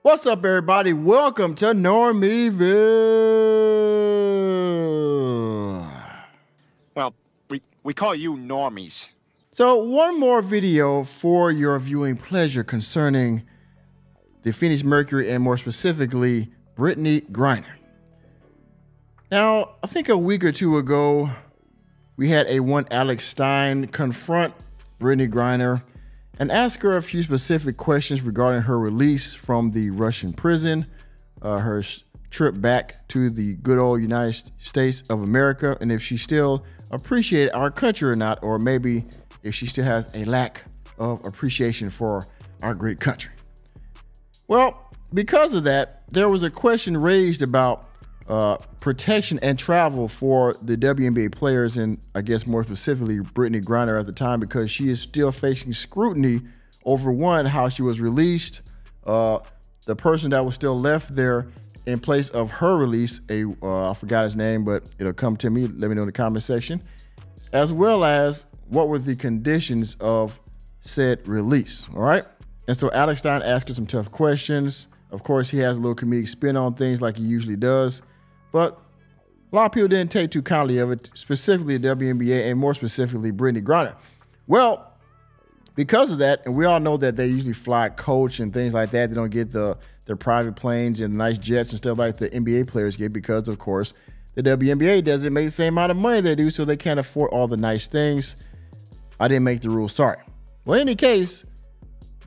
What's up, everybody? Welcome to Normieville. Well, we call you normies. So one more video for your viewing pleasure concerning the Phoenix Mercury and more specifically, Brittney Griner. Now, I think a week or two ago, we had one Alex Stein confront Brittney Griner and ask her a few specific questions regarding her release from the Russian prison, her trip back to the good old United States of America, and if she still appreciated our country or not, or maybe if she still has a lack of appreciation for our great country. Well, because of that, there was a question raised about protection and travel for the WNBA players, and I guess more specifically Brittney Griner at the time, because she is still facing scrutiny over one, how she was released, the person that was still left there in place of her release, I forgot his name, but it'll come to me. Let me know in the comment section, as well as what were the conditions of said release. All right. And so Alex Stein asked her some tough questions. Of course, he has a little comedic spin on things like he usually does, but a lot of people didn't take too kindly of it, specifically the WNBA and more specifically Brittney Griner. Well, because of that, and we all know that they usually fly coach and things like that. They don't get their private planes and nice jets and stuff like the NBA players get, because of course the WNBA doesn't make the same amount of money they do, so they can't afford all the nice things. I didn't make the rules, sorry. Well, in any case,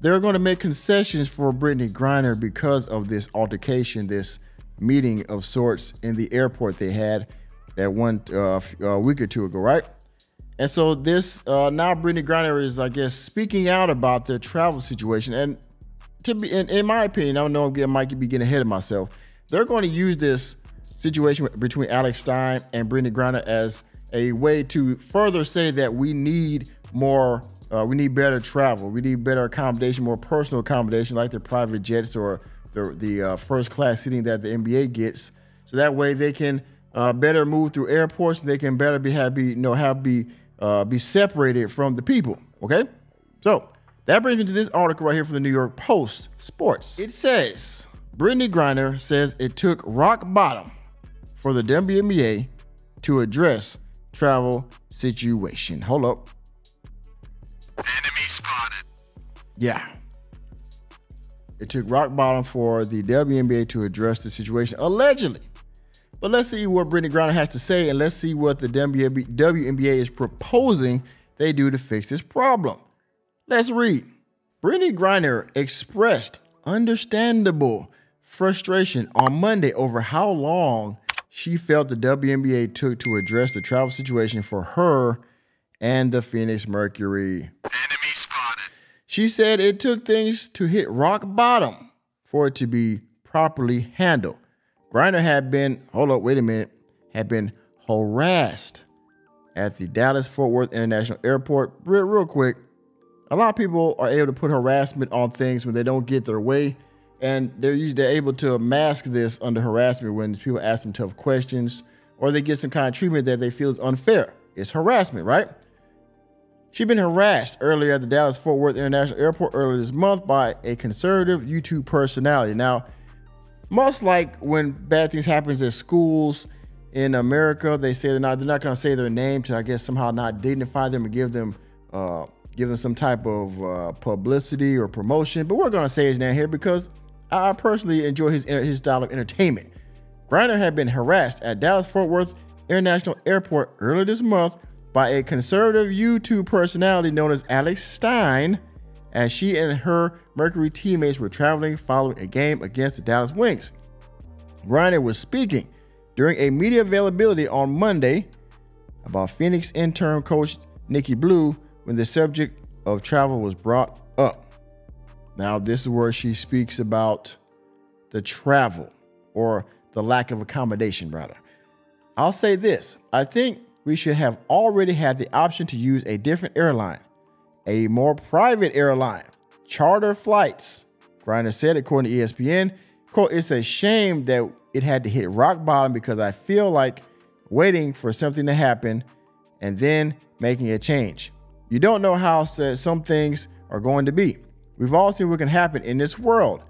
they're going to make concessions for Brittney Griner because of this altercation, this meeting of sorts in the airport they had that one a week or two ago, right? And so this now Brittney Griner is, I guess, speaking out about their travel situation. And to be, in my opinion, I don't know, I might be getting ahead of myself. They're going to use this situation between Alex Stein and Brittney Griner as a way to further say that we need more. We need better travel. We need better accommodation, more personal accommodation, like the private jets or the first class seating that the NBA gets. So that way they can better move through airports. They can better be separated from the people. Okay. So that brings me to this article right here from the New York Post Sports. It says Brittney Griner says it took rock bottom for the WNBA to address travel situation. Hold up. Enemy spotted. Yeah. It took rock bottom for the WNBA to address the situation, allegedly. But let's see what Brittney Griner has to say, and let's see what the WNBA is proposing they do to fix this problem. Let's read. Brittney Griner expressed understandable frustration on Monday over how long she felt the WNBA took to address the travel situation for her and the Phoenix Mercury. Enemy spotted. She said it took things to hit rock bottom for it to be properly handled. Griner had been, had been harassed at the Dallas-Fort Worth International Airport. Real quick, a lot of people are able to put harassment on things when they don't get their way, and they're able to mask this under harassment when people ask them tough questions or they get some kind of treatment that they feel is unfair. It's harassment, right? She'd been harassed earlier at the Dallas-Fort Worth International Airport earlier this month by a conservative YouTube personality. Now, much like when bad things happen at schools in America, they say they're not going to say their name to, I guess, somehow not dignify them and give them some type of publicity or promotion. But we're going to say his name here because I personally enjoy his style of entertainment. Griner had been harassed at Dallas-Fort Worth International Airport earlier this month by a conservative YouTube personality known as Alex Stein, as she and her Mercury teammates were traveling following a game against the Dallas Wings. Griner was speaking during a media availability on Monday about Phoenix interim coach Nikki Blue when the subject of travel was brought up. Now, this is where she speaks about the travel, or the lack of accommodation, rather. I'll say this. I think we should have already had the option to use a different airline, a more private airline, charter flights. Griner said, according to ESPN, quote, "It's a shame that it had to hit rock bottom because I feel like waiting for something to happen and then making a change. You don't know how some things are going to be. We've all seen what can happen in this world.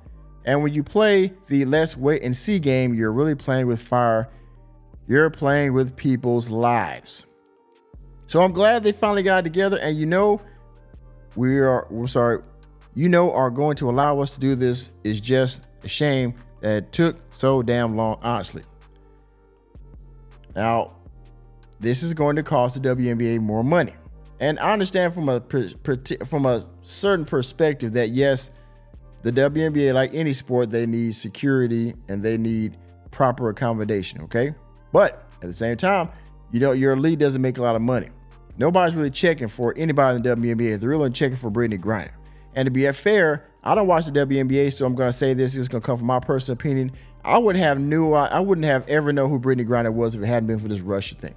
And when you play the let's wait and see game, you're really playing with fire. You're playing with people's lives. So I'm glad they finally got together. And are going to allow us to do this. Is just a shame that it took so damn long, honestly. Now, this is going to cost the WNBA more money. And I understand from a certain perspective that, yes, the WNBA, like any sport, they need security and they need proper accommodation, okay? But at the same time, your league doesn't make a lot of money. Nobody's really checking for anybody in the WNBA. They're really checking for Brittney Griner. And to be fair, I don't watch the WNBA, so I'm going to say this. It's going to come from my personal opinion. I wouldn't have ever known who Brittney Griner was if it hadn't been for this Russia thing.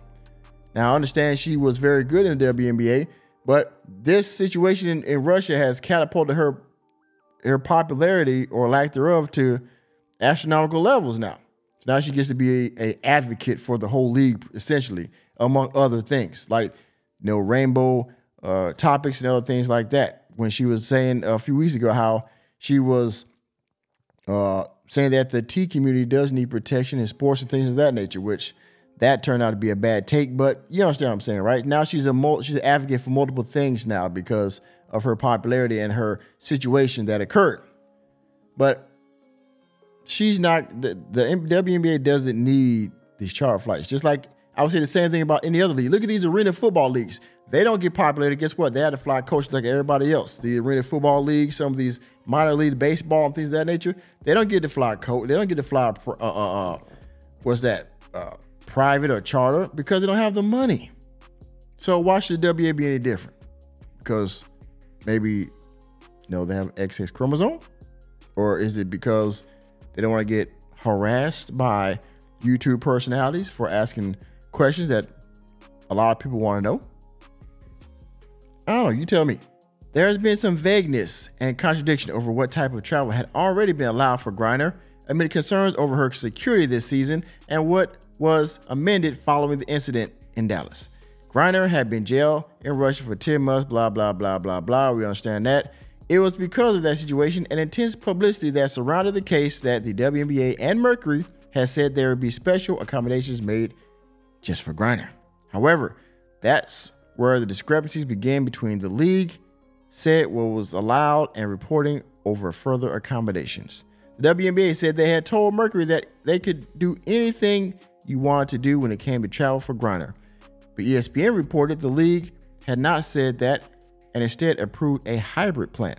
Now, I understand she was very good in the WNBA, but this situation in Russia has catapulted her popularity or lack thereof to astronomical levels now. So now she gets to be an advocate for the whole league, essentially, among other things like rainbow topics and other things like that. When she was saying a few weeks ago how she was saying that the T community does need protection in sports and things of that nature, which that turned out to be a bad take, but you understand what I'm saying, right? Now she's an advocate for multiple things now because of her popularity and her situation that occurred. But she's not, the WNBA doesn't need these charter flights. Just like I would say the same thing about any other league. Look at these arena football leagues. They don't get populated. Guess what? They had to fly coaches like everybody else. The arena football league, some of these minor league baseball and things of that nature, they don't get to fly coach. They don't get to fly, private or charter because they don't have the money. So why should the WNBA be any different? Because maybe, they have XX chromosome? Or is it because they don't want to get harassed by YouTube personalities for asking questions that a lot of people want to know? I don't know, you tell me. There has been some vagueness and contradiction over what type of travel had already been allowed for Griner amid concerns over her security this season and what was amended following the incident in Dallas. Griner had been jailed in Russia for 10 months, blah, blah, blah, blah, blah. We understand that. It was because of that situation and intense publicity that surrounded the case that the WNBA and Mercury had said there would be special accommodations made just for Griner. However, that's where the discrepancies began between the league said what was allowed and reporting over further accommodations. The WNBA said they had told Mercury that they could do anything you wanted to do when it came to travel for Griner. But ESPN reported the league had not said that and instead approved a hybrid plan.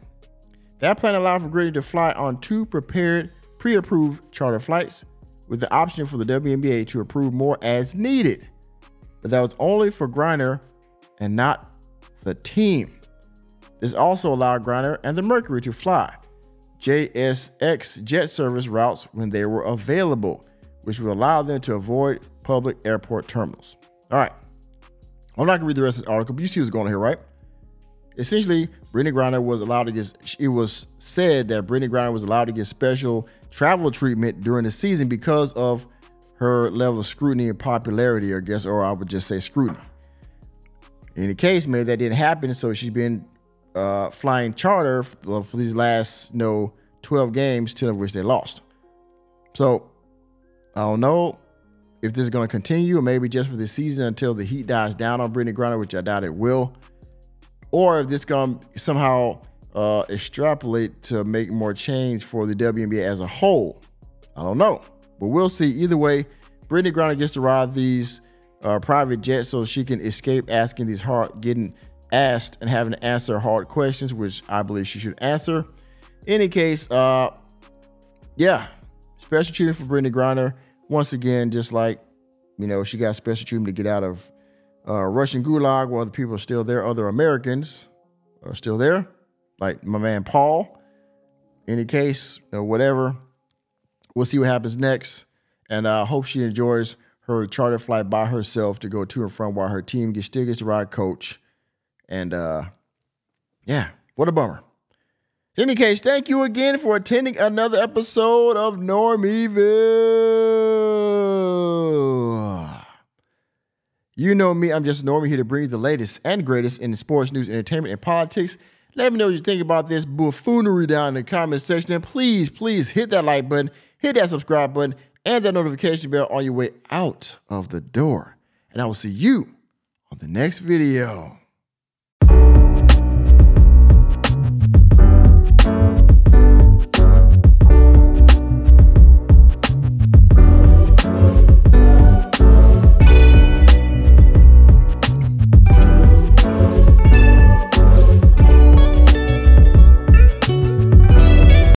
That plan allowed for Griner to fly on 2 pre-approved charter flights with the option for the WNBA to approve more as needed. But that was only for Griner and not the team. This also allowed Griner and the Mercury to fly JSX jet service routes when they were available, which would allow them to avoid public airport terminals. All right. I'm not going to read the rest of this article, but you see what's going on here, right? Essentially, Brittney Griner was allowed to get, it was said that Brittney Griner was allowed to get special travel treatment during the season because of her level of scrutiny and popularity, I guess, or I would just say scrutiny. In the case, maybe that didn't happen, so she's been flying charter for these last 12 games, 10 of which they lost. So I don't know if this is going to continue, or maybe just for the season until the heat dies down on Brittney Griner, which I doubt it will, or if this going to somehow extrapolate to make more change for the WNBA as a whole. I don't know, but we'll see. Either way, Brittney Griner gets to ride these private jets so she can escape getting asked and having to answer hard questions, which I believe she should answer. In any case, yeah, special treatment for Brittney Griner. Once again, just like, she got special treatment to get out of Russian gulag while the people are still there. Other Americans are still there, like my man Paul. In any case, whatever. We'll see what happens next. And I hope she enjoys her charter flight by herself to go to and from while her team still gets to ride coach. And yeah, what a bummer. In any case, thank you again for attending another episode of Normieville. You know me, I'm just Normie, here to bring you the latest and greatest in sports news, entertainment, and politics. Let me know what you think about this buffoonery down in the comment section. And please hit that like button, hit that subscribe button, and that notification bell on your way out of the door. And I will see you on the next video.